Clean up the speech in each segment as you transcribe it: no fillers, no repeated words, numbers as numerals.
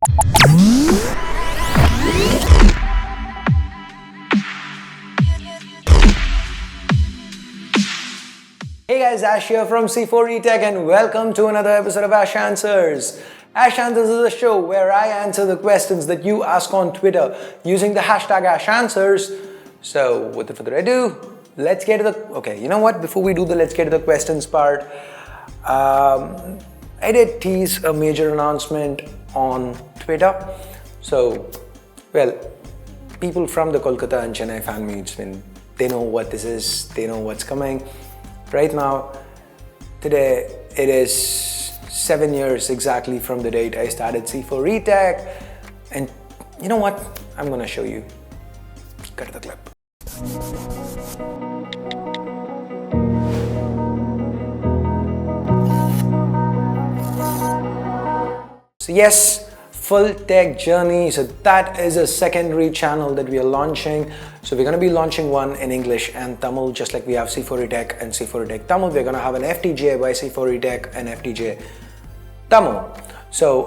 Hey guys, Ash here from C4ETech and welcome to another episode of Ash Answers. Ash Answers is a show where I answer the questions that you ask on Twitter using the hashtag Ash Answers. So without further ado, let's get to the... Okay, you know what? Before we do the let's get to the questions part, I did tease a major announcement on Twitter. So, well, people from the Kolkata and Chennai fan meets, they know what this is, they know what's coming. Right now, today, it is 7 years exactly from the date I started C4ETech. And you know what? I'm gonna show you. Cut to the clip. So yes, full tech journey. So that is a secondary channel that we are launching. So we're going to be launching one in English and Tamil, just like we have C4ETech and C4ETech Tamil. We're going to have an FTJ by C4ETech and FTJ Tamil. So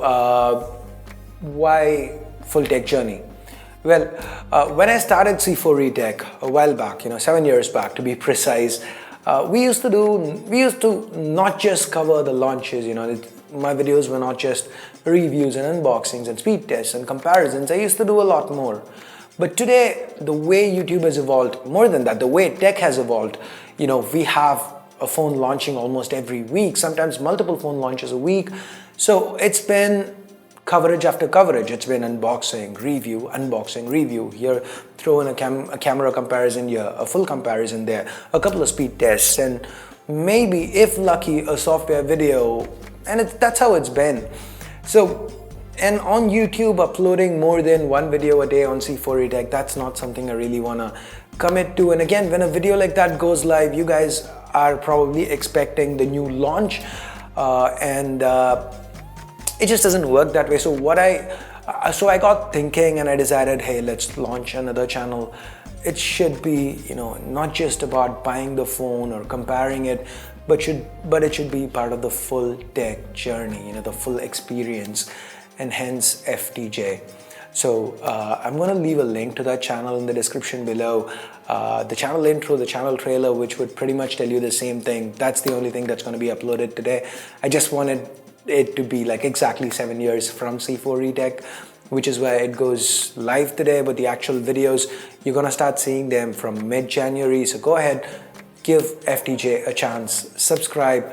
why full tech journey? Well, when I started C4ETech a while back, 7 years back to be precise, we used to not just cover the launches, my videos were not just reviews and unboxings and speed tests and comparisons. I used to do a lot more. But today, the way YouTube has evolved, more than that, the way tech has evolved, we have a phone launching almost every week, sometimes multiple phone launches a week. So it's been coverage after coverage. It's been unboxing, review, here, throw in a camera comparison here, a full comparison there, a couple of speed tests, and maybe, if lucky, a software video. And that's how it's been. So, and on YouTube, uploading more than one video a day on C4ETech, that's not something I really want to commit to. And again, when a video like that goes live, you guys are probably expecting the new launch. It just doesn't work that way. So I got thinking and I decided, hey, let's launch another channel. It should be, not just about buying the phone or comparing it, but it should be part of the full tech journey, the full experience, and hence FTJ. So I'm going to leave a link to that channel in the description below. The channel intro, the channel trailer, which would pretty much tell you the same thing. That's the only thing that's going to be uploaded today. I just wanted it to be like exactly 7 years from C4ETech, which is why it goes live today. But the actual videos, you're going to start seeing them from mid-January. So go ahead, give FTJ a chance, subscribe,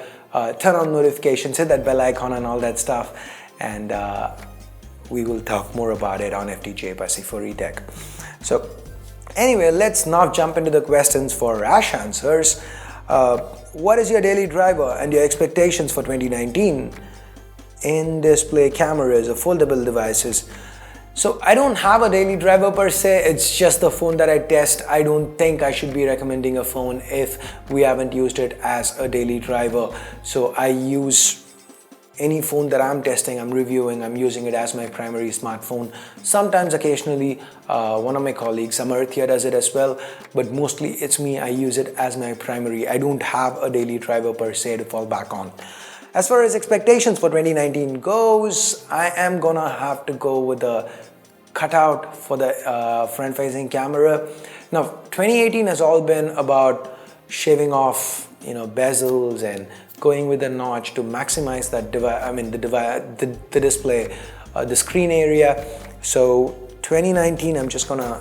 turn on notifications, hit that bell icon and all that stuff. And we will talk more about it on FTJ by C4ETech. So anyway, let's now jump into the questions for Ash Answers. What is your daily driver and your expectations for 2019? In-display cameras or foldable devices. So I don't have a daily driver per se, it's just the phone that I test. I don't think I should be recommending a phone if we haven't used it as a daily driver. So I use any phone that I'm testing, I'm reviewing, I'm using it as my primary smartphone. Sometimes, occasionally, one of my colleagues, Amartya, does it as well, but mostly it's me. I use it as my primary. I don't have a daily driver per se to fall back on. As far as expectations for 2019 goes, I am gonna have to go with the cutout for the front-facing camera. Now, 2018 has all been about shaving off, bezels and going with a notch to maximize that the display, the screen area. So 2019, I'm just gonna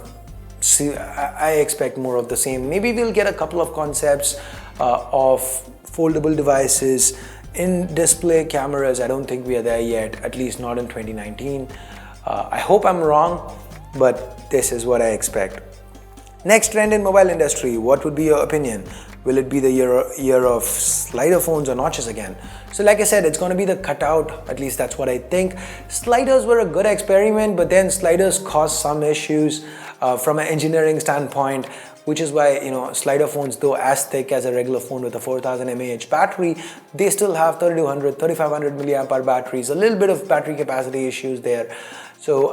see. I expect more of the same. Maybe we'll get a couple of concepts of foldable devices. In display cameras, I don't think we are there yet, at least not in 2019. I hope I'm wrong, but this is what I expect. Next trend in mobile industry, what would be your opinion? Will it be the year of slider phones or notches again? So like I said, it's going to be the cutout, at least that's what I think. Sliders were a good experiment, but then sliders caused some issues from an engineering standpoint, which is why, slider phones, though as thick as a regular phone with a 4000 mAh battery, they still have 3200, 3500 milliamp hour batteries, a little bit of battery capacity issues there. So,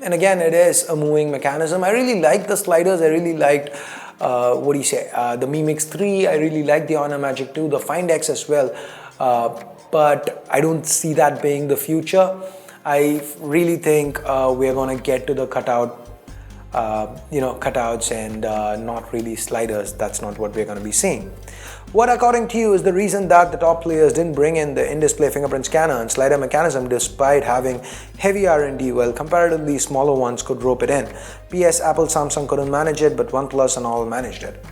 and again, it is a moving mechanism. I really like the sliders. I really liked, the Mi Mix 3. I really like the Honor Magic 2, the Find X as well. But I don't see that being the future. I really think we are going to get to the cutouts and not really sliders. That's not what we're going to be seeing. What, according to you, is the reason that the top players didn't bring in the in-display fingerprint scanner and slider mechanism despite having heavy R&D, while comparatively smaller ones could rope it in? PS, Apple, Samsung couldn't manage it, but OnePlus and all managed it.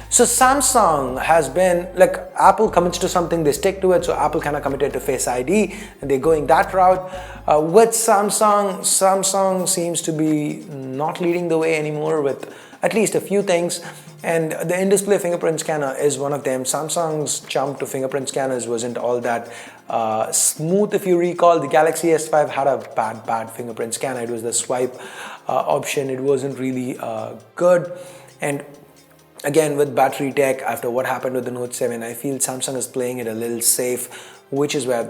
So Samsung has been, like, Apple commits to something, they stick to it. So Apple kind of committed to Face ID and they're going that route. With Samsung seems to be not leading the way anymore with at least a few things. And the in-display fingerprint scanner is one of them. Samsung's jump to fingerprint scanners wasn't all that smooth. If you recall, the Galaxy S5 had a bad fingerprint scanner. It was the swipe option. It wasn't really good. And again, with battery tech, after what happened with the Note 7, I feel Samsung is playing it a little safe, which is where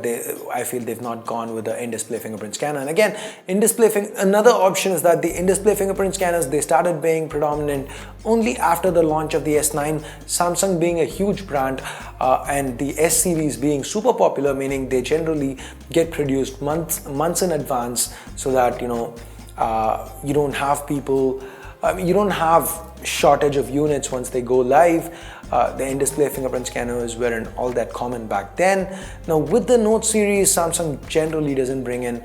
I feel they've not gone with the in-display fingerprint scanner. And again, another option is that the in-display fingerprint scanners, they started being predominant only after the launch of the S9. Samsung being a huge brand and the S series being super popular, meaning they generally get produced months in advance, so that you don't have people. You don't have shortage of units once they go live. The in-display fingerprint scanners weren't all that common back then. Now with the Note series, Samsung generally doesn't bring in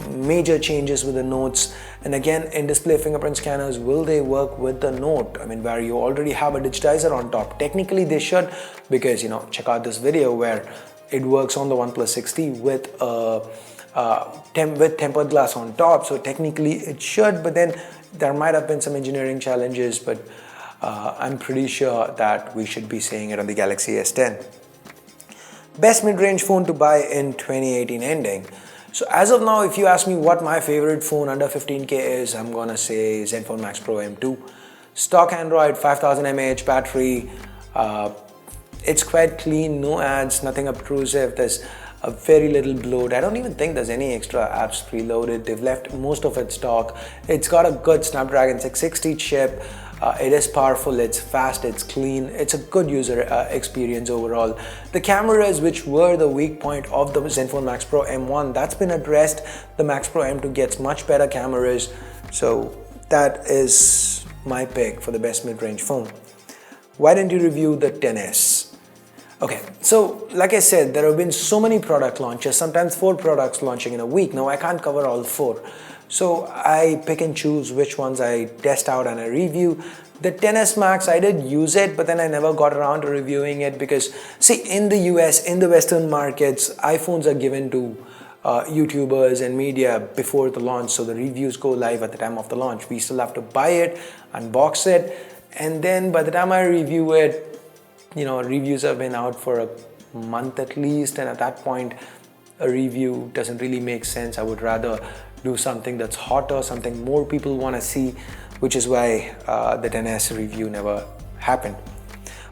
major changes with the Notes. And again, in-display fingerprint scanners, will they work with the Note? I mean, where you already have a digitizer on top. Technically they should, because check out this video where it works on the OnePlus 6T with tempered glass on top. So technically it should, but then there might have been some engineering challenges, but I'm pretty sure that we should be seeing it on the Galaxy S10. Best mid-range phone to buy in 2018 ending. So as of now, if you ask me what my favorite phone under 15K is, I'm gonna say Zenfone Max Pro M2. Stock Android, 5000 mAh battery. It's quite clean, no ads, nothing obtrusive. There's a very little bloat. I don't even think there's any extra apps preloaded. They've left most of its stock. It's got a good Snapdragon 660 chip. It is powerful, it's fast, it's clean. It's a good user experience overall. The cameras, which were the weak point of the Zenfone Max Pro M1, that's been addressed. The Max Pro M2 gets much better cameras. So that is my pick for the best mid-range phone. Why didn't you review the XS? Okay, so like I said, there have been so many product launches, sometimes 4 products launching in a week. Now I can't cover all 4. So I pick and choose which ones I test out and I review. The XS Max, I did use it, but then I never got around to reviewing it because, see, in the US, in the Western markets, iPhones are given to YouTubers and media before the launch. So the reviews go live at the time of the launch. We still have to buy it, unbox it, and then by the time I review it, reviews have been out for a month at least, and at that point a review doesn't really make sense. I would rather do something that's hotter, something more people want to see, which is why the XS review never happened.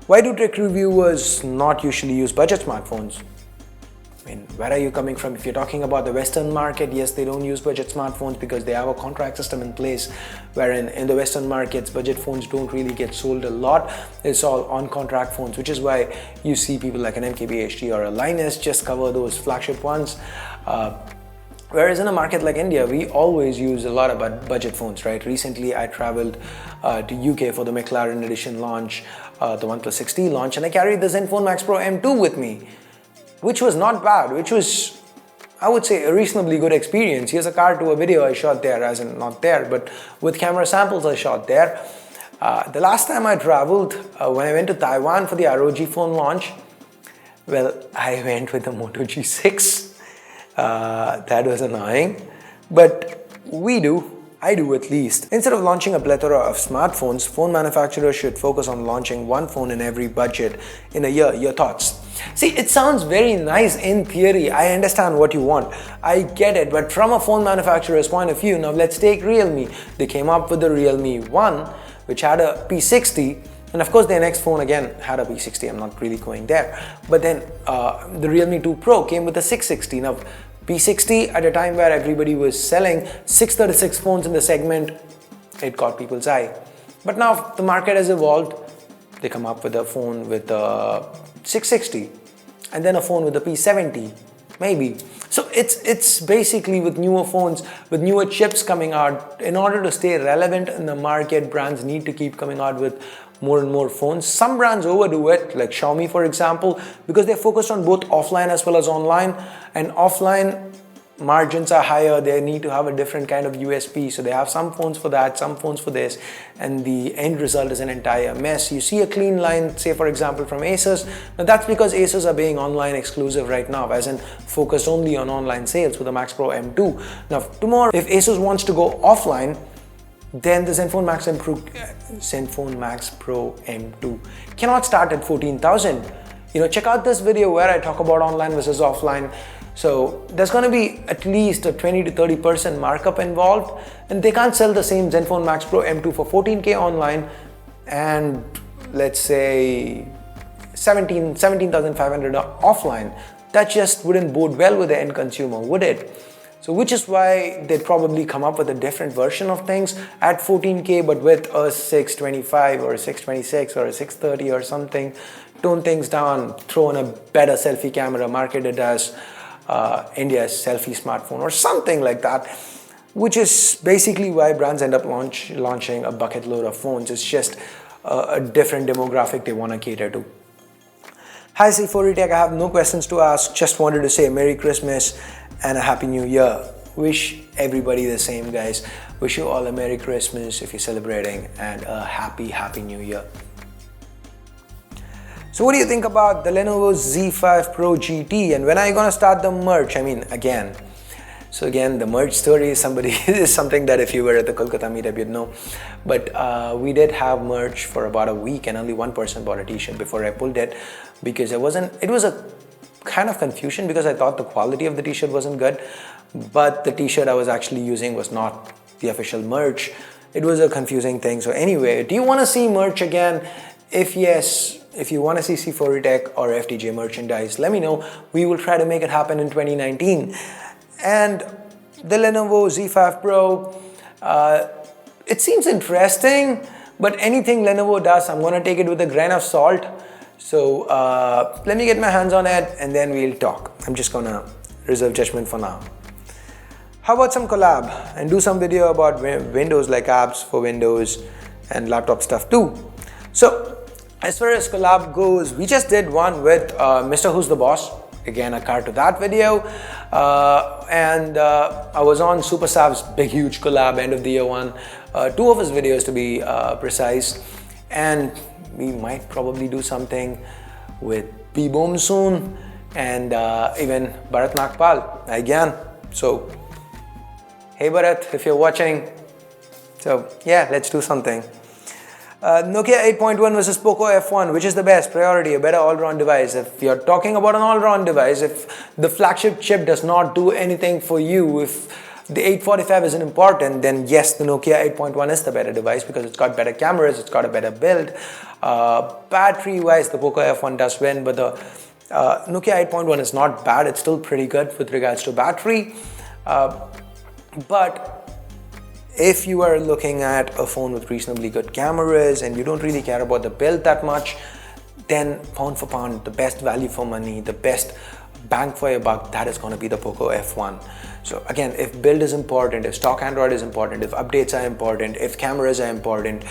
Why do tech reviewers not usually use budget smartphones? I mean, where are you coming from? If you're talking about the Western market, yes, they don't use budget smartphones because they have a contract system in place, wherein in the Western markets, budget phones don't really get sold a lot. It's all on contract phones, which is why you see people like an MKBHD or a Linus just cover those flagship ones. Whereas in a market like India, we always use a lot of budget phones, right? Recently, I traveled to UK for the McLaren edition launch, the OnePlus 6T launch, and I carried the Zenfone Max Pro M2 with me, which was not bad, which was, I would say, a reasonably good experience. Here's a card to a video I shot there, as in not there, but with camera samples I shot there. The last time I traveled, when I went to Taiwan for the ROG phone launch, well, I went with the Moto G6. That was annoying, but I do at least. Instead of launching a plethora of smartphones, phone manufacturers should focus on launching one phone in every budget in a year. Your thoughts? See, it sounds very nice in theory. I understand what you want. I get it, but from a phone manufacturer's point of view, now let's take Realme. They came up with the Realme 1, which had a P60, and of course their next phone again had a P60. I'm not really going there. But then the Realme 2 Pro came with a 660. Now, P60 at a time where everybody was selling 636 phones in the segment, it caught people's eye. But now the market has evolved. They come up with a phone with a 660 and then a phone with a P70. Maybe. So it's basically with newer phones, with newer chips coming out, in order to stay relevant in the market, brands need to keep coming out with more and more phones. Some brands overdo it, like Xiaomi for example, because they're focused on both offline as well as online, and offline margins are higher. They need to have a different kind of USP, so they have some phones for that, some phones for this, and the end result is an entire mess. You see a clean line, say for example from Asus. Now that's because Asus are being online exclusive right now, as in focused only on online sales with the Max Pro M2. Now tomorrow, if Asus wants to go offline, then the Zenfone Max Pro M2 cannot start at 14,000. Check out this video where I talk about online versus offline. So there's going to be at least a 20 to 30% markup involved, and they can't sell the same Zenfone Max Pro M2 for 14K online and let's say 17,500 offline. That just wouldn't bode well with the end consumer, would it? So which is why they'd probably come up with a different version of things at 14K, but with a 625 or a 626 or a 630 or something, tone things down, throw in a better selfie camera, marketed as India's selfie smartphone or something like that, which is basically why brands end up launching a bucket load of phones. It's just a different demographic they want to cater to. Hi C4ETech, I have no questions to ask, just wanted to say Merry Christmas and a Happy New Year. Wish everybody the same, guys. Wish you all a Merry Christmas if you're celebrating, and a Happy New Year. So what do you think about the Lenovo Z5 Pro GT, and when are you gonna start the merch? I mean, again, the merch story is something that if you were at the Kolkata meetup, you'd know. But we did have merch for about a week, and only one person bought a t-shirt before I pulled it, because it was a kind of confusion, because I thought the quality of the t-shirt wasn't good, but the t-shirt I was actually using was not the official merch. It was a confusing thing. So anyway, do you want to see merch again? If yes, if you want to see C4ETech or FTJ merchandise, let me know. We will try to make it happen in 2019. And the Lenovo Z5 Pro, it seems interesting, but anything Lenovo does, I'm going to take it with a grain of salt. So let me get my hands on it and then we'll talk. I'm just going to reserve judgment for now. How about some collab and do some video about Windows, like apps for Windows and laptop stuff too. So as far as collab goes, we just did one with Mr. Who's the Boss. Again, a card to that video. And I was on Super Sav's big huge collab end of the year one. Two of his videos to be precise. And we might probably do something with B-Boom soon, and even Bharat Nagpal again. So hey Bharat, if you're watching, so yeah, let's do something. Nokia 8.1 versus Poco F1, which is the best? Priority, a better all-round device. If you're talking about an all-round device, if the flagship chip does not do anything for you, if the 845 isn't important, then yes, the Nokia 8.1 is the better device, because it's got better cameras, it's got a better build. Battery-wise, the Poco F1 does win, but the Nokia 8.1 is not bad. It's still pretty good with regards to battery. But if you are looking at a phone with reasonably good cameras and you don't really care about the build that much, then pound for pound, the best value for money, the best bang for your buck, that is going to be the Poco F1. So again, if build is important, if stock Android is important, if updates are important, if cameras are important,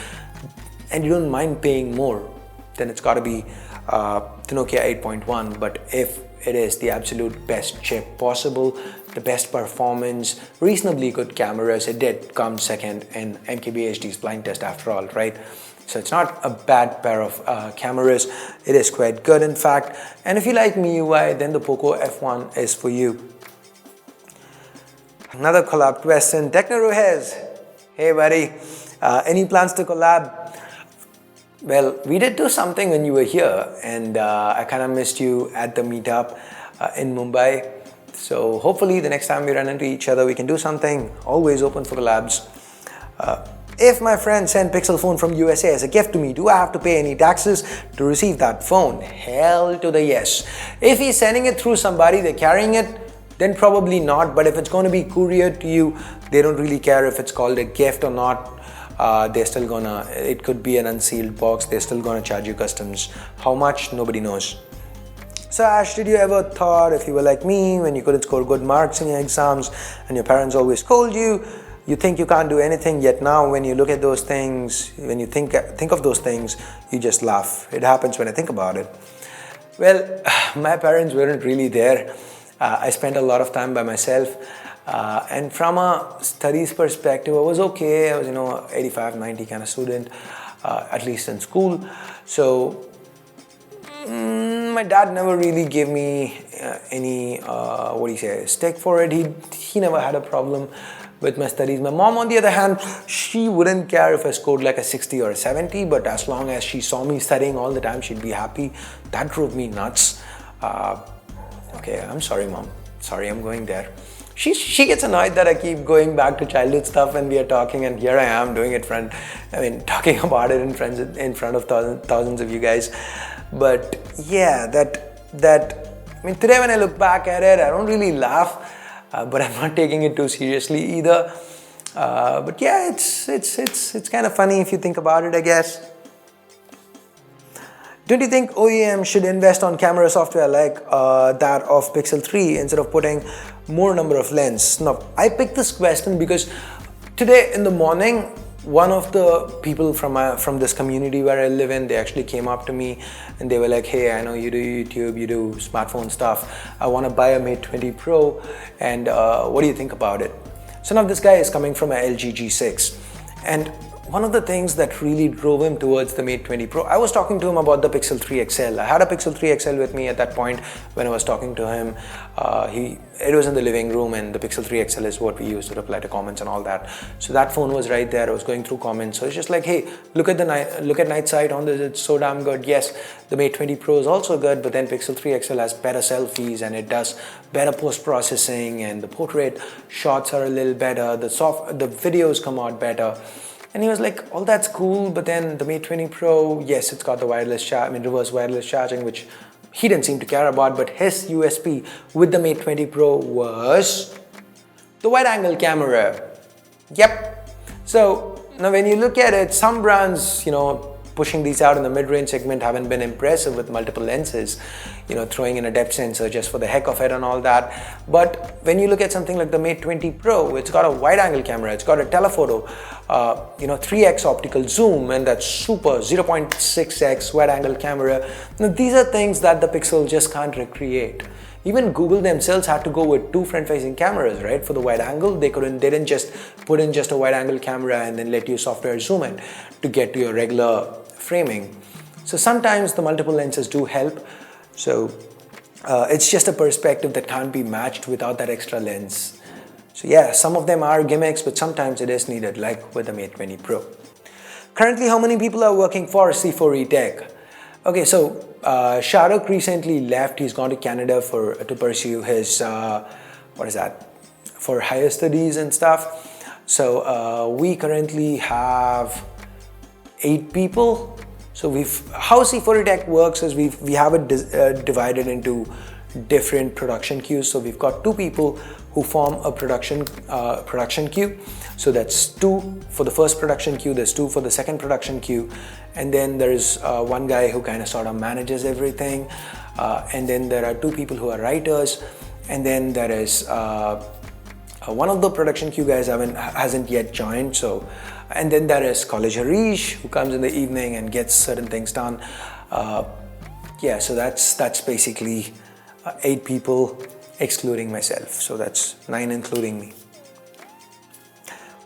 and you don't mind paying more, then it's got to be the Nokia 8.1. But if it is the absolute best chip possible, the best performance, reasonably good cameras, it did come second in MKBHD's blind test after all, right? So it's not a bad pair of cameras. It is quite good, in fact. And if you like MIUI, then the Poco F1 is for you. Another collab question. Techno Ruhez. Hey buddy, any plans to collab? Well, we did do something when you were here, and I kind of missed you at the meetup in Mumbai. So hopefully the next time we run into each other, we can do something. Always open for collabs. If my friend sent Pixel phone from USA as a gift to me, do I have to pay any taxes to receive that phone? Hell to the yes. If he's sending it through somebody, they're carrying it, then probably not. But if it's going to be couriered to you, they don't really care if it's called a gift or not. They're still gonna, it could be an unsealed box, they're still gonna charge you customs. How much? Nobody knows. So Ash, did you ever thought, if you were like me, when you couldn't score good marks in your exams and your parents always scold you, you think you can't do anything, yet now when you look at those things, when you think of those things, you just laugh. It happens when I think about it. Well, my parents weren't really there. I spent a lot of time by myself. And from a studies perspective, I was okay. I was, 85, 90 kind of student, at least in school. So my dad never really gave me any, stick for it. He never had a problem with my studies. My mom, on the other hand, she wouldn't care if I scored like a 60 or a 70, but as long as she saw me studying all the time, she'd be happy. That drove me nuts. Okay, I'm sorry, Mom. Sorry, I'm going there. She gets annoyed that I keep going back to childhood stuff when we are talking, and here I am doing it talking about it in front of thousands of you guys. But yeah, today when I look back at it, I don't really laugh, but I'm not taking it too seriously either. But yeah, it's kind of funny if you think about it, I guess. Don't you think OEM should invest on camera software like that of Pixel 3 instead of putting more number of lenses? Now, I picked this question because today in the morning, one of the people from this community where I live in, they actually came up to me and they were like, hey, I know you do YouTube, you do smartphone stuff. I want to buy a Mate 20 Pro, and what do you think about it? So now this guy is coming from a LG G6, and one of the things that really drove him towards the Mate 20 Pro, I was talking to him about the Pixel 3 XL. I had a Pixel 3 XL with me at that point when I was talking to him. It was in the living room, and the Pixel 3 XL is what we use to reply to comments and all that. So that phone was right there. I was going through comments. So it's just like, hey, look at night sight on this. It's so damn good. Yes, the Mate 20 Pro is also good, but then Pixel 3 XL has better selfies and it does better post-processing, and the portrait shots are a little better. The videos come out better. And he was like, all that's cool, but then the Mate 20 Pro, yes, it's got the reverse wireless charging, which he didn't seem to care about, but his USP with the Mate 20 Pro was the wide-angle camera. Yep. So now when you look at it, some brands, pushing these out in the mid-range segment haven't been impressive with multiple lenses, throwing in a depth sensor just for the heck of it and all that. But when you look at something like the Mate 20 Pro, it's got a wide-angle camera, it's got a telephoto, 3x optical zoom, and that super 0.6x wide-angle camera. Now, these are things that the Pixel just can't recreate. Even Google themselves had to go with two front-facing cameras, right? For the wide angle, they didn't just put in just a wide-angle camera and then let you software zoom in to get to your regular framing. So sometimes the multiple lenses do help. So it's just a perspective that can't be matched without that extra lens. So yeah, some of them are gimmicks, but sometimes it is needed, like with the Mate 20 Pro. Currently, how many people are working for C4ETech? Okay, so Shahrukh recently left. He's gone to Canada to pursue his, for higher studies and stuff. So we currently have 8 people. So how C4ETech works is we have it divided into different production queues. So we've got 2 people who form a production queue. So that's 2 for the first production queue, there's 2 for the second production queue, and then there's one guy who kind of sort of manages everything, and then there are 2 people who are writers, and then there is one of the production queue guys hasn't yet joined. So, and then there is College Harish, who comes in the evening and gets certain things done. Yeah, so that's basically 8 people excluding myself, so that's 9 including me.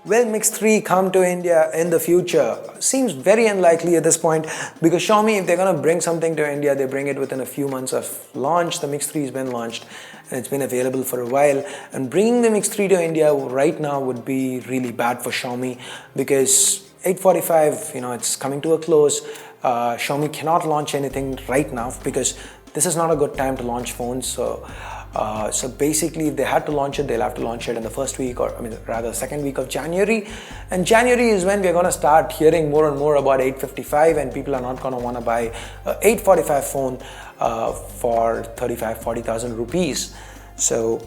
Will Mix 3 come to India in the future? Seems very unlikely at this point, because Xiaomi, if they're going to bring something to India, they bring it within a few months of launch. The Mix 3 has been launched and it's been available for a while, and bringing the Mix 3 to India right now would be really bad for Xiaomi, because 845, it's coming to a close. Xiaomi cannot launch anything right now because this is not a good time to launch phones. So basically, if they had to launch it, they'll have to launch it in the first week, or rather second week of January. And January is when we're going to start hearing more and more about 855, and people are not going to want to buy an 845 phone for 35,000-40,000 rupees. So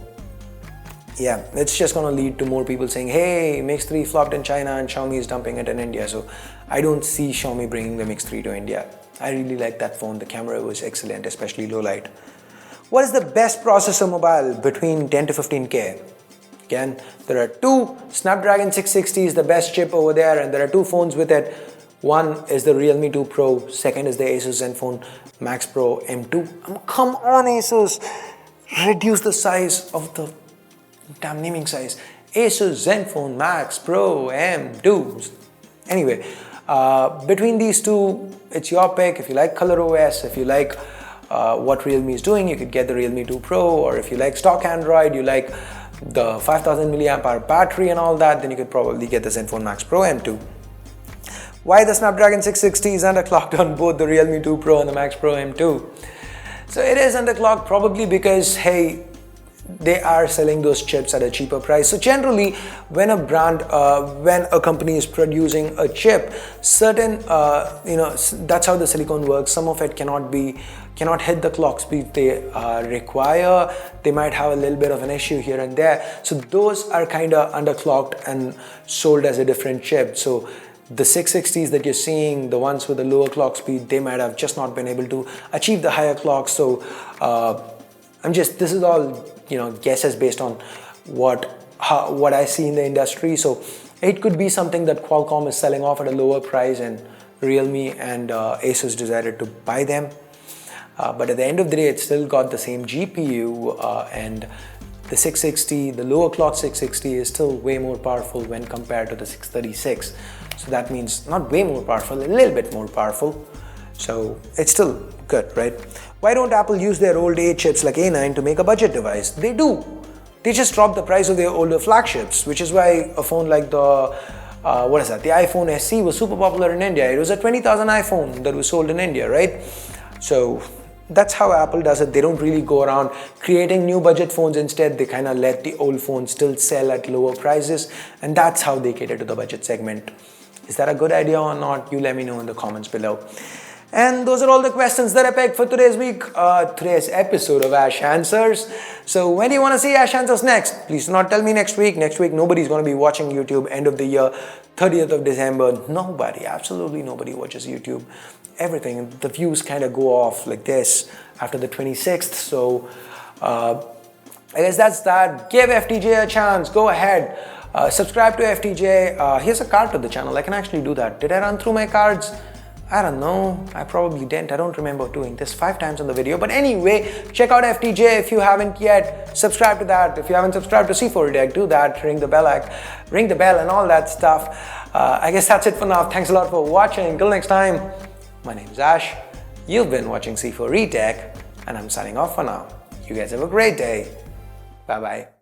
yeah, it's just going to lead to more people saying, hey, Mix 3 flopped in China and Xiaomi is dumping it in India. So I don't see Xiaomi bringing the Mix 3 to India. I really like that phone. The camera was excellent, especially low light. What is the best processor mobile between 10 to 15K? Again, there are two. Snapdragon 660 is the best chip over there, and there are two phones with it. One is the Realme 2 Pro, second is the Asus Zenfone Max Pro M2. Come on, Asus, reduce the size of the damn naming size. Asus Zenfone Max Pro M2. Anyway, between these two, it's your pick. If you like ColorOS, if you like what Realme is doing, you could get the Realme 2 Pro, or if you like stock Android, you like the 5000 milliamp hour battery and all that, then you could probably get the Zenfone Max Pro M2. Why the Snapdragon 660 is underclocked on both the Realme 2 Pro and the Max Pro M2? So it is underclocked probably because, hey, they are selling those chips at a cheaper price. So generally, when a brand, when a company is producing a chip, certain, that's how the silicon works. Some of it cannot hit the clock speed they require. They might have a little bit of an issue here and there. So those are kind of underclocked and sold as a different chip. So the 660s that you're seeing, the ones with the lower clock speed, they might have just not been able to achieve the higher clock. So this is all, guesses based on what I see in the industry. So it could be something that Qualcomm is selling off at a lower price and Realme and Asus decided to buy them. But at the end of the day, it's still got the same GPU, and the 660, the lower clock 660 is still way more powerful when compared to the 636. So that means not way more powerful, a little bit more powerful. So it's still good, right? Why don't Apple use their old A chips like A9 to make a budget device? They do. They just dropped the price of their older flagships, which is why a phone like the the iPhone SE was super popular in India. It was a 20,000 iPhone that was sold in India, right? So that's how Apple does it. They don't really go around creating new budget phones. Instead, they kind of let the old phones still sell at lower prices, and that's how they cater to the budget segment. Is that a good idea or not? You let me know in the comments below. And those are all the questions that I picked for today's episode of Ash Answers. So when do you want to see Ash Answers next? Please do not tell me next week. Next week, nobody's going to be watching YouTube. End of the year, 30th of December. Nobody, absolutely nobody watches YouTube. Everything, the views kind of go off like this after the 26th. So I guess that's that. Give FTJ a chance. Go ahead. Subscribe to FTJ. Here's a card to the channel. I can actually do that. Did I run through my cards? I don't know. I probably didn't. I don't remember doing this 5 times on the video. But anyway, check out FTJ if you haven't yet. Subscribe to that. If you haven't subscribed to C4ETech, do that. Ring the bell and all that stuff. I guess that's it for now. Thanks a lot for watching. Until next time, my name is Ash. You've been watching C4ETech, and I'm signing off for now. You guys have a great day. Bye-bye.